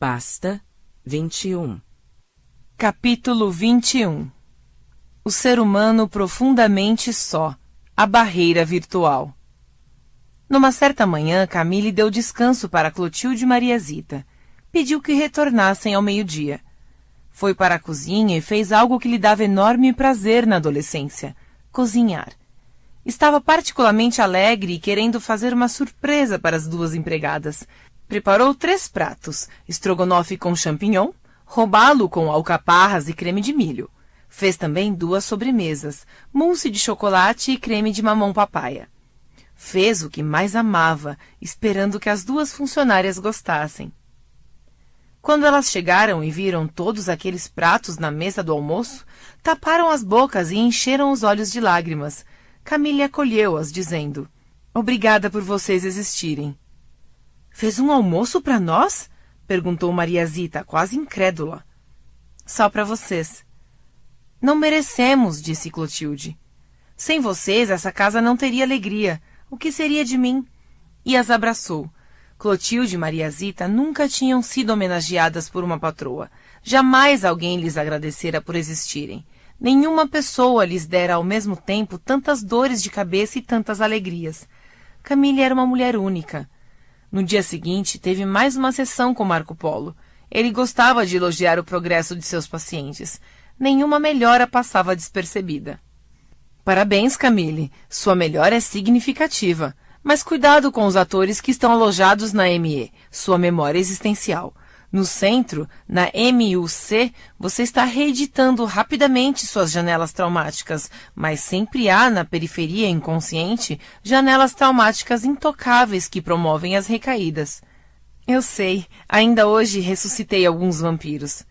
Pasta 21. Capítulo 21. O ser humano profundamente só. A barreira virtual. Numa certa manhã, Camille deu descanso para Clotilde e Mariazita. Pediu que retornassem ao meio-dia. Foi para a cozinha e fez algo que lhe dava enorme prazer na adolescência: cozinhar. Estava particularmente alegre e querendo fazer uma surpresa para as duas empregadas. Preparou 3 pratos: estrogonofe com champignon, robalo com alcaparras e creme de milho. Fez também 2 sobremesas: mousse de chocolate e creme de mamão papaya. Fez o que mais amava, esperando que as 2 funcionárias gostassem. Quando elas chegaram e viram todos aqueles pratos na mesa do almoço, taparam as bocas e encheram os olhos de lágrimas. Camille acolheu-as, dizendo: "Obrigada por vocês existirem." "Fez um almoço para nós?" perguntou Mariazita, quase incrédula. "Só para vocês." "Não merecemos", disse Clotilde. "Sem vocês, essa casa não teria alegria. O que seria de mim?" E as abraçou. Clotilde e Mariazita nunca tinham sido homenageadas por uma patroa. Jamais alguém lhes agradecera por existirem. Nenhuma pessoa lhes dera ao mesmo tempo tantas dores de cabeça e tantas alegrias. Camille era uma mulher única. No dia seguinte, teve mais uma sessão com Marco Polo. Ele gostava de elogiar o progresso de seus pacientes. Nenhuma melhora passava despercebida. "Parabéns, Camille. Sua melhora é significativa. Mas cuidado com os atores que estão alojados na ME, sua memória existencial. No centro, na MUC, você está reeditando rapidamente suas janelas traumáticas, mas sempre há, na periferia inconsciente, janelas traumáticas intocáveis que promovem as recaídas." "Eu sei, ainda hoje ressuscitei alguns vampiros."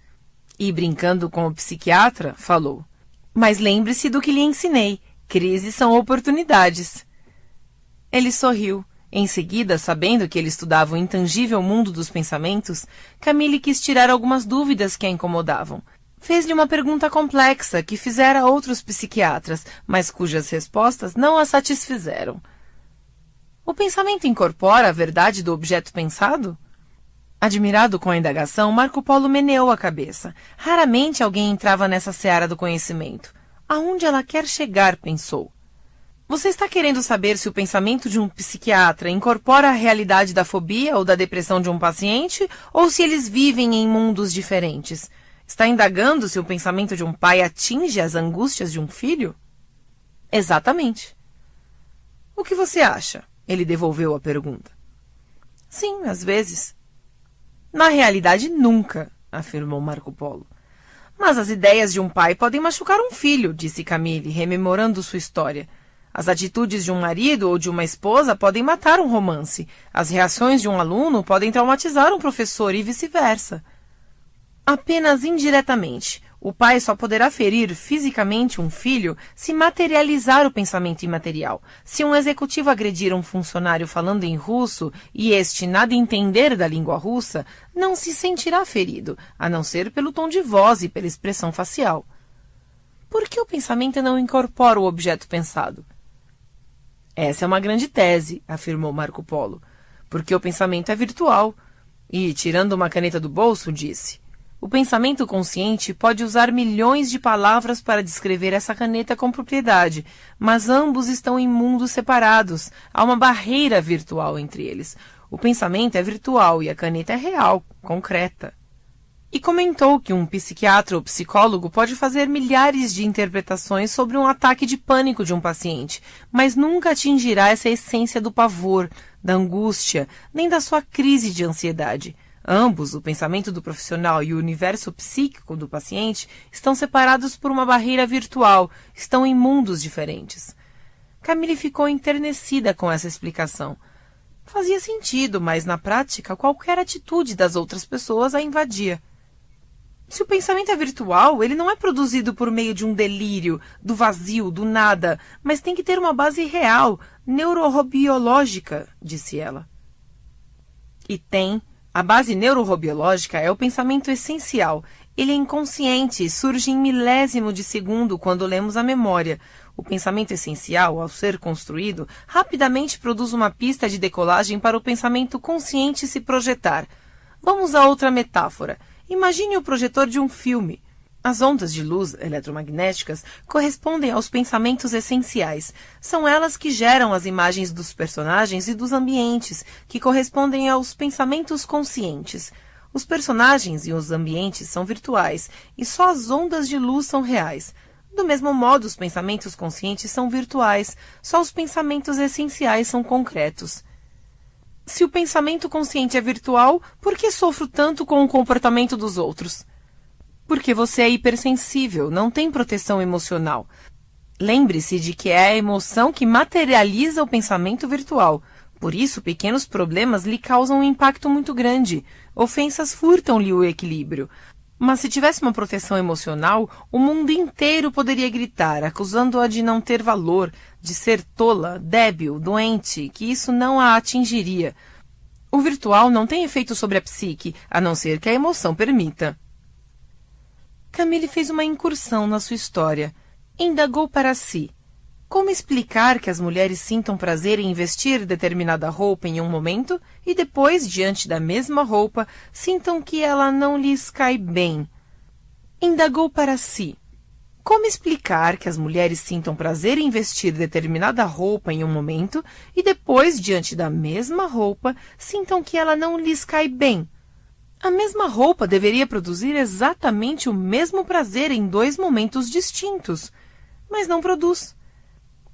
E, brincando com o psiquiatra, falou: "Mas lembre-se do que lhe ensinei. Crises são oportunidades." Ele sorriu. Em seguida, sabendo que ele estudava o intangível mundo dos pensamentos, Camille quis tirar algumas dúvidas que a incomodavam. Fez-lhe uma pergunta complexa que fizera outros psiquiatras, mas cujas respostas não a satisfizeram. "O pensamento incorpora a verdade do objeto pensado?" Admirado com a indagação, Marco Polo meneou a cabeça. Raramente alguém entrava nessa seara do conhecimento. Aonde ela quer chegar, pensou. "Você está querendo saber se o pensamento de um psiquiatra incorpora a realidade da fobia ou da depressão de um paciente, ou se eles vivem em mundos diferentes? Está indagando se o pensamento de um pai atinge as angústias de um filho?" "Exatamente." "O que você acha?" Ele devolveu a pergunta. "Sim, às vezes." "Na realidade, nunca", afirmou Marco Polo. "Mas as ideias de um pai podem machucar um filho", disse Camille, rememorando sua história. "As atitudes de um marido ou de uma esposa podem matar um romance. As reações de um aluno podem traumatizar um professor e vice-versa." "Apenas indiretamente. O pai só poderá ferir fisicamente um filho se materializar o pensamento imaterial. Se um executivo agredir um funcionário falando em russo e este nada entender da língua russa, não se sentirá ferido, a não ser pelo tom de voz e pela expressão facial." "Por que o pensamento não incorpora o objeto pensado?" "Essa é uma grande tese", afirmou Marco Polo, "porque o pensamento é virtual." E, tirando uma caneta do bolso, disse: "O pensamento consciente pode usar milhões de palavras para descrever essa caneta com propriedade, mas ambos estão em mundos separados. Há uma barreira virtual entre eles. O pensamento é virtual e a caneta é real, concreta." E comentou que um psiquiatra ou psicólogo pode fazer milhares de interpretações sobre um ataque de pânico de um paciente, mas nunca atingirá essa essência do pavor, da angústia, nem da sua crise de ansiedade. Ambos, o pensamento do profissional e o universo psíquico do paciente, estão separados por uma barreira virtual, estão em mundos diferentes. Camille ficou enternecida com essa explicação. Fazia sentido, mas na prática qualquer atitude das outras pessoas a invadia. Se o pensamento é virtual, ele não é produzido por meio de um delírio, do vazio, do nada, mas tem que ter uma base real, neurobiológica, disse ela. E tem. A base neurobiológica é o pensamento essencial. Ele é inconsciente e surge em milésimo de segundo quando lemos a memória. O pensamento essencial, ao ser construído, rapidamente produz uma pista de decolagem para o pensamento consciente se projetar. Vamos a outra metáfora. Imagine o projetor de um filme. As ondas de luz eletromagnéticas correspondem aos pensamentos essenciais. São elas que geram as imagens dos personagens e dos ambientes, que correspondem aos pensamentos conscientes. Os personagens e os ambientes são virtuais, e só as ondas de luz são reais. Do mesmo modo, os pensamentos conscientes são virtuais, só os pensamentos essenciais são concretos. Se o pensamento consciente é virtual, por que sofro tanto com o comportamento dos outros? Porque você é hipersensível, não tem proteção emocional. Lembre-se de que é a emoção que materializa o pensamento virtual. Por isso, pequenos problemas lhe causam um impacto muito grande. Ofensas furtam-lhe o equilíbrio. Mas se tivesse uma proteção emocional, o mundo inteiro poderia gritar, acusando-a de não ter valor, de ser tola, débil, doente, que isso não a atingiria. O virtual não tem efeito sobre a psique, a não ser que a emoção permita. Camille fez uma incursão na sua história. Indagou para si. Como explicar que as mulheres sintam prazer em vestir determinada roupa em um momento e depois, diante da mesma roupa, sintam que ela não lhes cai bem? Indagou para si. Como explicar que as mulheres sintam prazer em vestir determinada roupa em um momento e depois, diante da mesma roupa, sintam que ela não lhes cai bem? A mesma roupa deveria produzir exatamente o mesmo prazer em dois momentos distintos, mas não produz.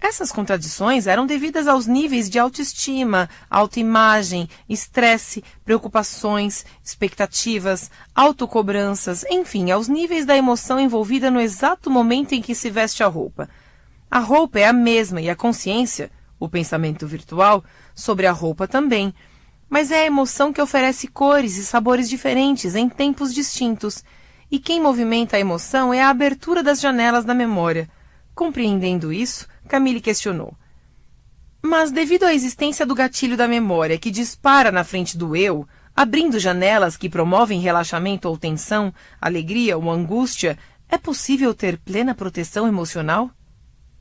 Essas contradições eram devidas aos níveis de autoestima, autoimagem, estresse, preocupações, expectativas, autocobranças, enfim, aos níveis da emoção envolvida no exato momento em que se veste a roupa. A roupa é a mesma e a consciência, o pensamento virtual, sobre a roupa também, mas é a emoção que oferece cores e sabores diferentes em tempos distintos, e quem movimenta a emoção é a abertura das janelas da memória. Compreendendo isso, Camille questionou. Mas devido à existência do gatilho da memória que dispara na frente do eu, abrindo janelas que promovem relaxamento ou tensão, alegria ou angústia, é possível ter plena proteção emocional?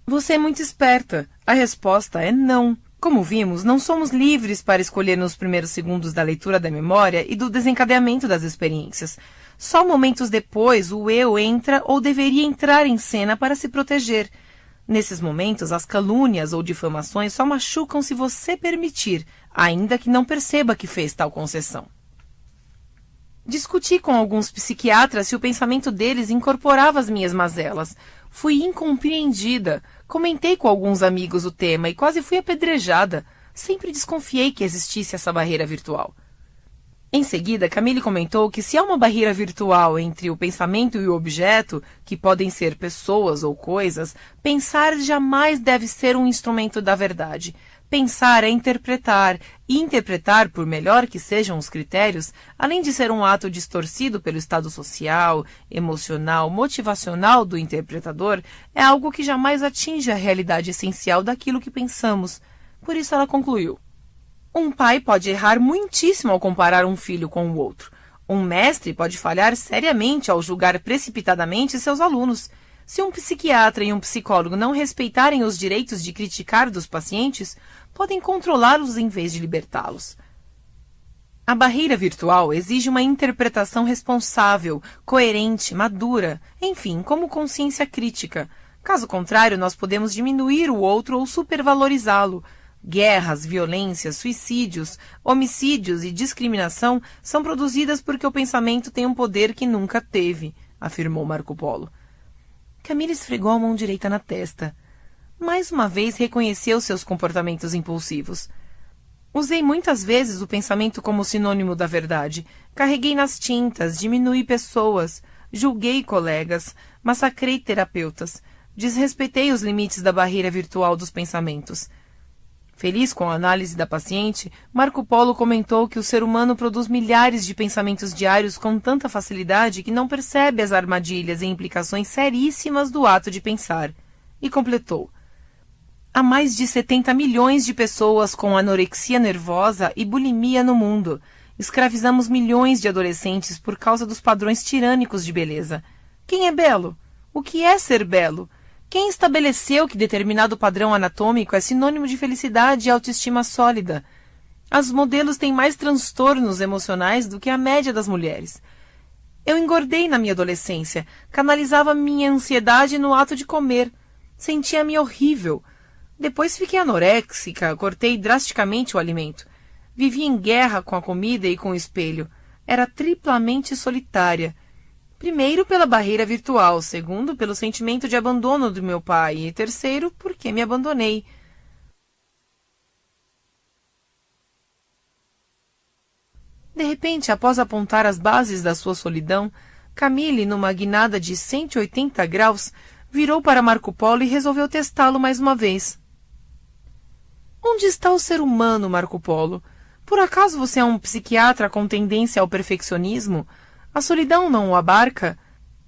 Você é muito esperta. A resposta é não. Como vimos, não somos livres para escolher nos primeiros segundos da leitura da memória e do desencadeamento das experiências. Só momentos depois o eu entra ou deveria entrar em cena para se proteger. Nesses momentos, as calúnias ou difamações só machucam se você permitir, ainda que não perceba que fez tal concessão. Discuti com alguns psiquiatras se o pensamento deles incorporava as minhas mazelas. Fui incompreendida. Comentei com alguns amigos o tema e quase fui apedrejada. Sempre desconfiei que existisse essa barreira virtual. Em seguida, Camille comentou que se há uma barreira virtual entre o pensamento e o objeto, que podem ser pessoas ou coisas, pensar jamais deve ser um instrumento da verdade. Pensar é interpretar, e interpretar, por melhor que sejam os critérios, além de ser um ato distorcido pelo estado social, emocional, motivacional do interpretador, é algo que jamais atinge a realidade essencial daquilo que pensamos. Por isso ela concluiu. Um pai pode errar muitíssimo ao comparar um filho com o outro. Um mestre pode falhar seriamente ao julgar precipitadamente seus alunos. Se um psiquiatra e um psicólogo não respeitarem os direitos de criticar dos pacientes, podem controlá-los em vez de libertá-los. A barreira virtual exige uma interpretação responsável, coerente, madura, enfim, como consciência crítica. Caso contrário, nós podemos diminuir o outro ou supervalorizá-lo. Guerras, violências, suicídios, homicídios e discriminação são produzidas porque o pensamento tem um poder que nunca teve, afirmou Marco Polo. Camille esfregou a mão direita na testa. Mais uma vez reconheceu seus comportamentos impulsivos. Usei muitas vezes o pensamento como sinônimo da verdade. Carreguei nas tintas, diminuí pessoas, julguei colegas, massacrei terapeutas, desrespeitei os limites da barreira virtual dos pensamentos. Feliz com a análise da paciente, Marco Polo comentou que o ser humano produz milhares de pensamentos diários com tanta facilidade que não percebe as armadilhas e implicações seríssimas do ato de pensar. E completou. Há mais de 70 milhões de pessoas com anorexia nervosa e bulimia no mundo. Escravizamos milhões de adolescentes por causa dos padrões tirânicos de beleza. Quem é belo? O que é ser belo? Quem estabeleceu que determinado padrão anatômico é sinônimo de felicidade e autoestima sólida? As modelos têm mais transtornos emocionais do que a média das mulheres. Eu engordei na minha adolescência, canalizava minha ansiedade no ato de comer. Sentia-me horrível. Depois fiquei anoréxica, cortei drasticamente o alimento. Vivia em guerra com a comida e com o espelho. Era triplamente solitária. Primeiro, pela barreira virtual. Segundo, pelo sentimento de abandono do meu pai. E terceiro, porque me abandonei. De repente, após apontar as bases da sua solidão, Camille, numa guinada de 180 graus, virou para Marco Polo e resolveu testá-lo mais uma vez. Onde está o ser humano, Marco Polo? Por acaso você é um psiquiatra com tendência ao perfeccionismo? A solidão não o abarca?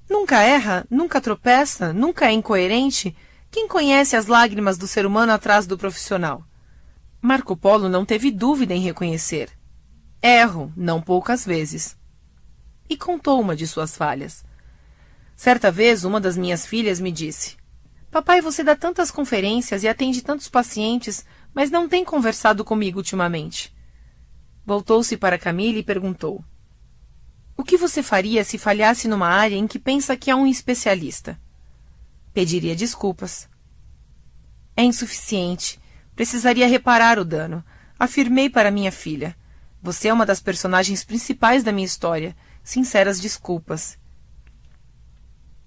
Nunca erra? Nunca tropeça? Nunca é incoerente? Quem conhece as lágrimas do ser humano atrás do profissional? Marco Polo não teve dúvida em reconhecer. Erro, não poucas vezes. E contou uma de suas falhas. Certa vez, uma das minhas filhas me disse: Papai, você dá tantas conferências e atende tantos pacientes, mas não tem conversado comigo ultimamente. Voltou-se para Camille e perguntou: O que você faria se falhasse numa área em que pensa que é um especialista? Pediria desculpas. É insuficiente. Precisaria reparar o dano. Afirmei para minha filha. Você é uma das personagens principais da minha história. Sinceras desculpas.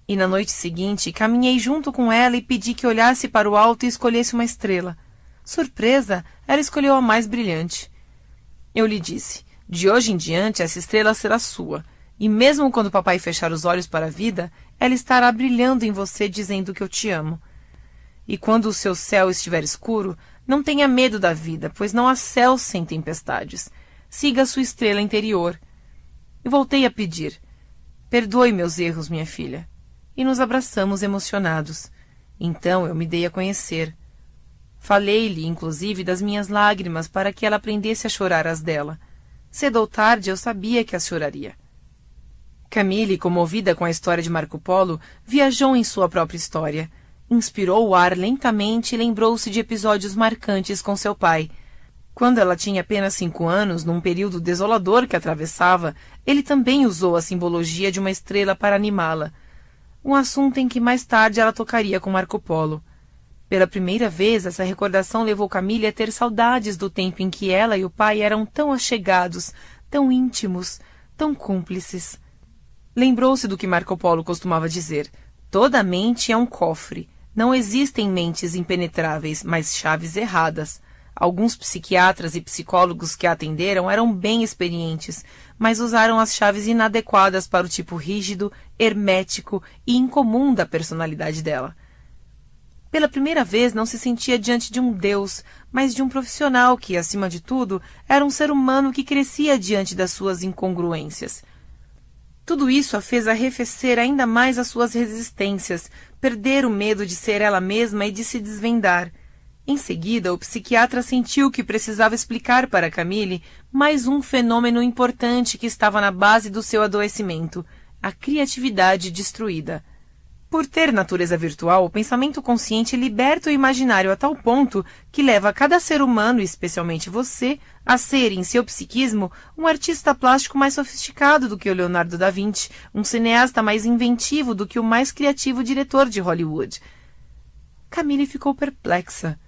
E na noite seguinte, caminhei junto com ela e pedi que olhasse para o alto e escolhesse uma estrela. Surpresa, ela escolheu a mais brilhante. Eu lhe disse: de hoje em diante essa estrela será sua, e mesmo quando papai fechar os olhos para a vida, ela estará brilhando em você dizendo que eu te amo. E quando o seu céu estiver escuro, não tenha medo da vida, pois não há céu sem tempestades. Siga a sua estrela interior. E voltei a pedir: perdoe meus erros, minha filha. E nos abraçamos emocionados. Então eu me dei a conhecer. Falei-lhe, inclusive, das minhas lágrimas para que ela aprendesse a chorar as dela. Cedo ou tarde eu sabia que as choraria. Camille, comovida com a história de Marco Polo, viajou em sua própria história. Inspirou o ar lentamente e lembrou-se de episódios marcantes com seu pai. Quando ela tinha apenas 5 anos, num período desolador que atravessava, ele também usou a simbologia de uma estrela para animá-la. Um assunto em que mais tarde ela tocaria com Marco Polo. Pela primeira vez, essa recordação levou Camille a ter saudades do tempo em que ela e o pai eram tão achegados, tão íntimos, tão cúmplices. Lembrou-se do que Marco Polo costumava dizer: toda mente é um cofre. Não existem mentes impenetráveis, mas chaves erradas. Alguns psiquiatras e psicólogos que a atenderam eram bem experientes, mas usaram as chaves inadequadas para o tipo rígido, hermético e incomum da personalidade dela. Pela primeira vez não se sentia diante de um deus, mas de um profissional que, acima de tudo, era um ser humano que crescia diante das suas incongruências. Tudo isso a fez arrefecer ainda mais as suas resistências, perder o medo de ser ela mesma e de se desvendar. Em seguida, o psiquiatra sentiu que precisava explicar para Camille mais um fenômeno importante que estava na base do seu adoecimento: a criatividade destruída. Por ter natureza virtual, o pensamento consciente liberta o imaginário a tal ponto que leva cada ser humano, especialmente você, a ser, em seu psiquismo, um artista plástico mais sofisticado do que o Leonardo da Vinci, um cineasta mais inventivo do que o mais criativo diretor de Hollywood. Camille ficou perplexa.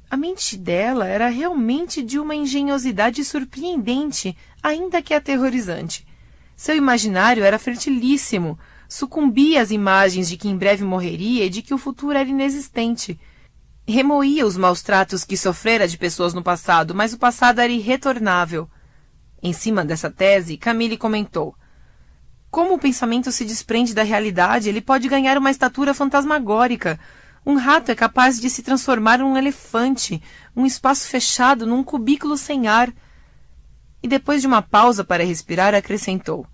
A mente dela era realmente de uma engenhosidade surpreendente, ainda que aterrorizante. Seu imaginário era fertilíssimo, sucumbia às imagens de que em breve morreria e de que o futuro era inexistente. Remoía os maus tratos que sofrera de pessoas no passado, mas o passado era irretornável. Em cima dessa tese, Camille comentou: como o pensamento se desprende da realidade, ele pode ganhar uma estatura fantasmagórica. Um rato é capaz de se transformar num elefante, um espaço fechado num cubículo sem ar. E depois de uma pausa para respirar, acrescentou: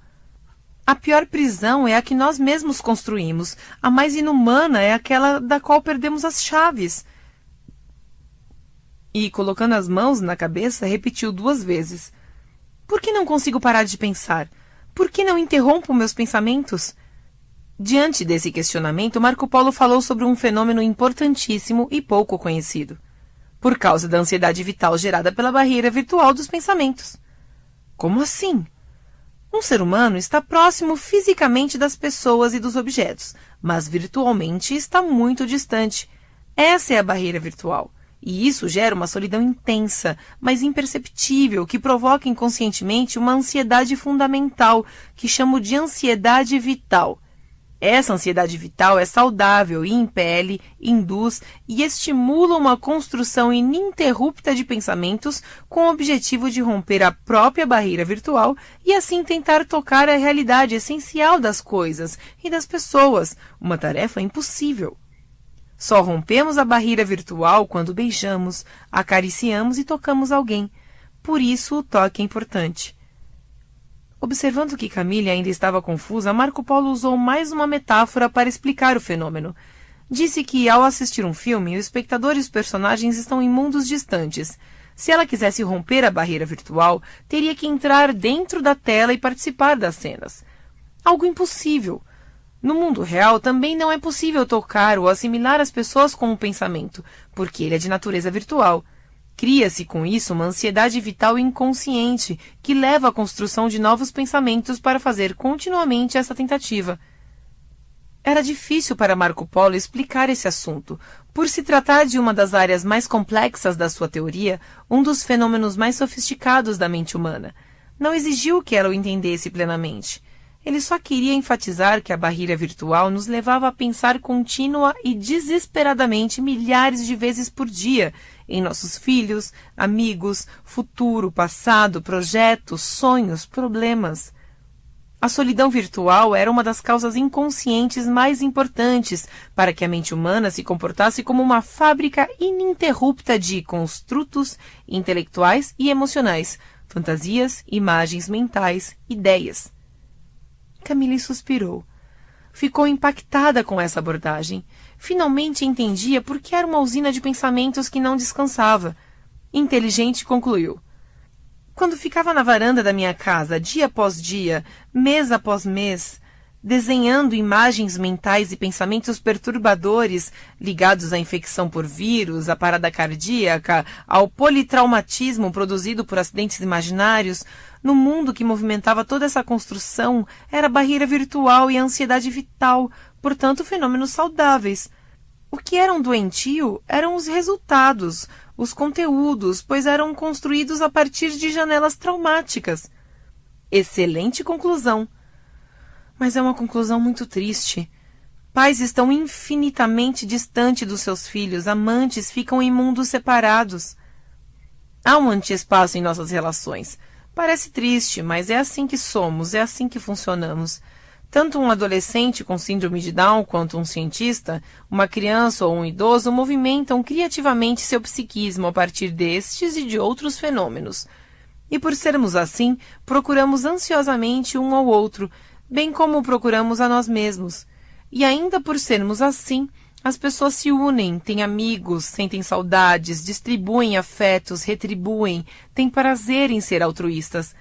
a pior prisão é a que nós mesmos construímos. A mais inumana é aquela da qual perdemos as chaves. E, colocando as mãos na cabeça, repetiu 2 vezes: por que não consigo parar de pensar? Por que não interrompo meus pensamentos? Diante desse questionamento, Marco Polo falou sobre um fenômeno importantíssimo e pouco conhecido: por causa da ansiedade vital gerada pela barreira virtual dos pensamentos. Como assim? Um ser humano está próximo fisicamente das pessoas e dos objetos, mas virtualmente está muito distante. Essa é a barreira virtual. E isso gera uma solidão intensa, mas imperceptível, que provoca inconscientemente uma ansiedade fundamental, que chamo de ansiedade vital. Essa ansiedade vital é saudável e impele, induz e estimula uma construção ininterrupta de pensamentos com o objetivo de romper a própria barreira virtual e assim tentar tocar a realidade essencial das coisas e das pessoas, uma tarefa impossível. Só rompemos a barreira virtual quando beijamos, acariciamos e tocamos alguém. Por isso o toque é importante. Observando que Camille ainda estava confusa, Marco Polo usou mais uma metáfora para explicar o fenômeno. Disse que, ao assistir um filme, o espectador e os personagens estão em mundos distantes. Se ela quisesse romper a barreira virtual, teria que entrar dentro da tela e participar das cenas. Algo impossível. No mundo real, também não é possível tocar ou assimilar as pessoas com o pensamento, porque ele é de natureza virtual. Cria-se com isso uma ansiedade vital inconsciente que leva à construção de novos pensamentos para fazer continuamente essa tentativa. Era difícil para Marco Polo explicar esse assunto, por se tratar de uma das áreas mais complexas da sua teoria, um dos fenômenos mais sofisticados da mente humana. Não exigiu que ela o entendesse plenamente. Ele só queria enfatizar que a barreira virtual nos levava a pensar contínua e desesperadamente milhares de vezes por dia em nossos filhos, amigos, futuro, passado, projetos, sonhos, problemas. A solidão virtual era uma das causas inconscientes mais importantes para que a mente humana se comportasse como uma fábrica ininterrupta de construtos intelectuais e emocionais, fantasias, imagens mentais, ideias. Camille suspirou. Ficou impactada com essa abordagem. Finalmente entendia por que era uma usina de pensamentos que não descansava. Inteligente, concluiu. Quando ficava na varanda da minha casa, dia após dia, mês após mês, desenhando imagens mentais e pensamentos perturbadores ligados à infecção por vírus, à parada cardíaca, ao politraumatismo produzido por acidentes imaginários, no mundo que movimentava toda essa construção, era a barreira virtual e a ansiedade vital, portanto fenômenos saudáveis. O que era doentio eram os resultados, os conteúdos, pois eram construídos a partir de janelas traumáticas. Excelente conclusão. Mas é uma conclusão muito triste. Pais estão infinitamente distantes dos seus filhos, amantes ficam em mundos separados. Há um antiespaço em nossas relações. Parece triste, mas é assim que somos, é assim que funcionamos. Tanto um adolescente com síndrome de Down quanto um cientista, uma criança ou um idoso movimentam criativamente seu psiquismo a partir destes e de outros fenômenos. E por sermos assim, procuramos ansiosamente um ao outro, bem como procuramos a nós mesmos. E ainda por sermos assim, as pessoas se unem, têm amigos, sentem saudades, distribuem afetos, retribuem, têm prazer em ser altruístas.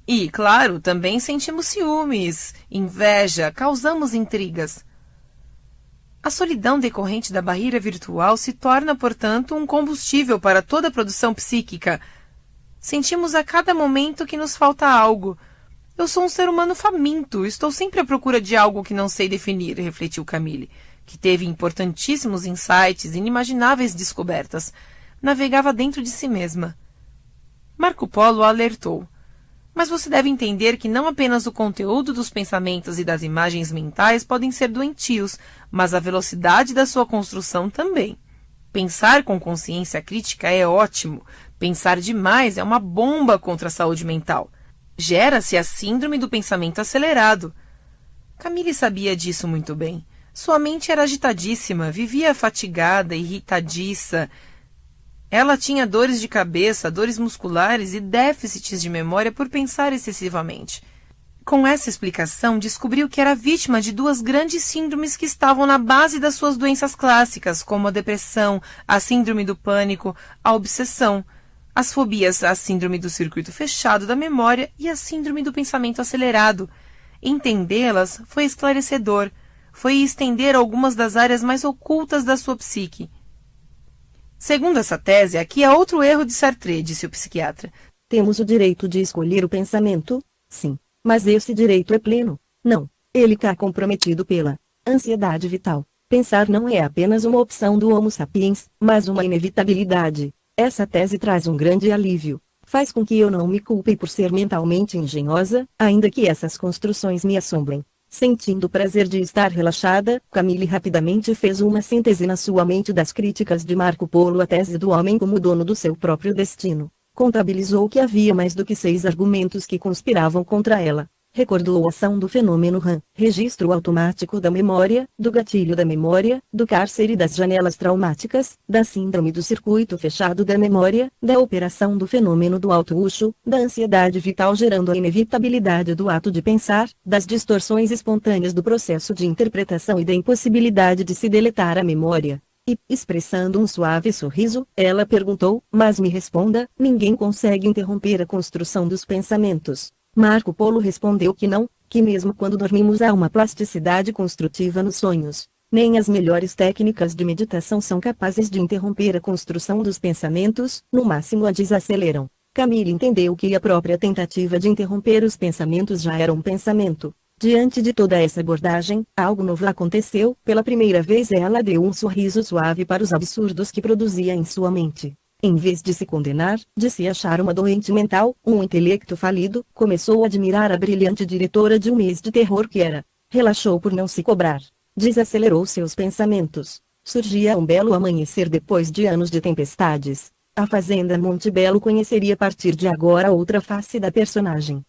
E, claro, também sentimos ciúmes, inveja, causamos intrigas. A solidão decorrente da barreira virtual se torna, portanto, um combustível para toda a produção psíquica. Sentimos a cada momento que nos falta algo. Eu sou um ser humano faminto, estou sempre à procura de algo que não sei definir, refletiu Camille, que teve importantíssimos insights, inimagináveis descobertas. Navegava dentro de si mesma. Marco Polo a alertou. Mas você deve entender que não apenas o conteúdo dos pensamentos e das imagens mentais podem ser doentios, mas a velocidade da sua construção também. Pensar com consciência crítica é ótimo. Pensar demais é uma bomba contra a saúde mental. Gera-se a síndrome do pensamento acelerado. Camille sabia disso muito bem. Sua mente era agitadíssima, vivia fatigada, irritadiça. Ela tinha dores de cabeça, dores musculares e déficits de memória por pensar excessivamente. Com essa explicação, descobriu que era vítima de duas grandes síndromes que estavam na base das suas doenças clássicas, como a depressão, a síndrome do pânico, a obsessão, as fobias, a síndrome do circuito fechado da memória e a síndrome do pensamento acelerado. Entendê-las foi esclarecedor, foi estender algumas das áreas mais ocultas da sua psique. Segundo essa tese, aqui há outro erro de Sartre, disse o psiquiatra. Temos o direito de escolher o pensamento? Sim. Mas esse direito é pleno? Não. Ele está comprometido pela ansiedade vital. Pensar não é apenas uma opção do Homo sapiens, mas uma inevitabilidade. Essa tese traz um grande alívio. Faz com que eu não me culpe por ser mentalmente engenhosa, ainda que essas construções me assombrem. Sentindo o prazer de estar relaxada, Camille rapidamente fez uma síntese na sua mente das críticas de Marco Polo à tese do homem como dono do seu próprio destino. Contabilizou que havia mais do que 6 argumentos que conspiravam contra ela. Recordou a ação do fenômeno RAM, registro automático da memória, do gatilho da memória, do cárcere das janelas traumáticas, da síndrome do circuito fechado da memória, da operação do fenômeno do auto-uso, da ansiedade vital gerando a inevitabilidade do ato de pensar, das distorções espontâneas do processo de interpretação e da impossibilidade de se deletar a memória. E, expressando um suave sorriso, ela perguntou, mas me responda, ninguém consegue interromper a construção dos pensamentos. Marco Polo respondeu que não, que mesmo quando dormimos há uma plasticidade construtiva nos sonhos. Nem as melhores técnicas de meditação são capazes de interromper a construção dos pensamentos, no máximo a desaceleram. Camille entendeu que a própria tentativa de interromper os pensamentos já era um pensamento. Diante de toda essa abordagem, algo novo aconteceu. Pela primeira vez ela deu um sorriso suave para os absurdos que produzia em sua mente. Em vez de se condenar, de se achar uma doente mental, um intelecto falido, começou a admirar a brilhante diretora de um mês de terror que era. Relaxou por não se cobrar. Desacelerou seus pensamentos. Surgia um belo amanhecer depois de anos de tempestades. A fazenda Monte Belo conheceria a partir de agora outra face da personagem.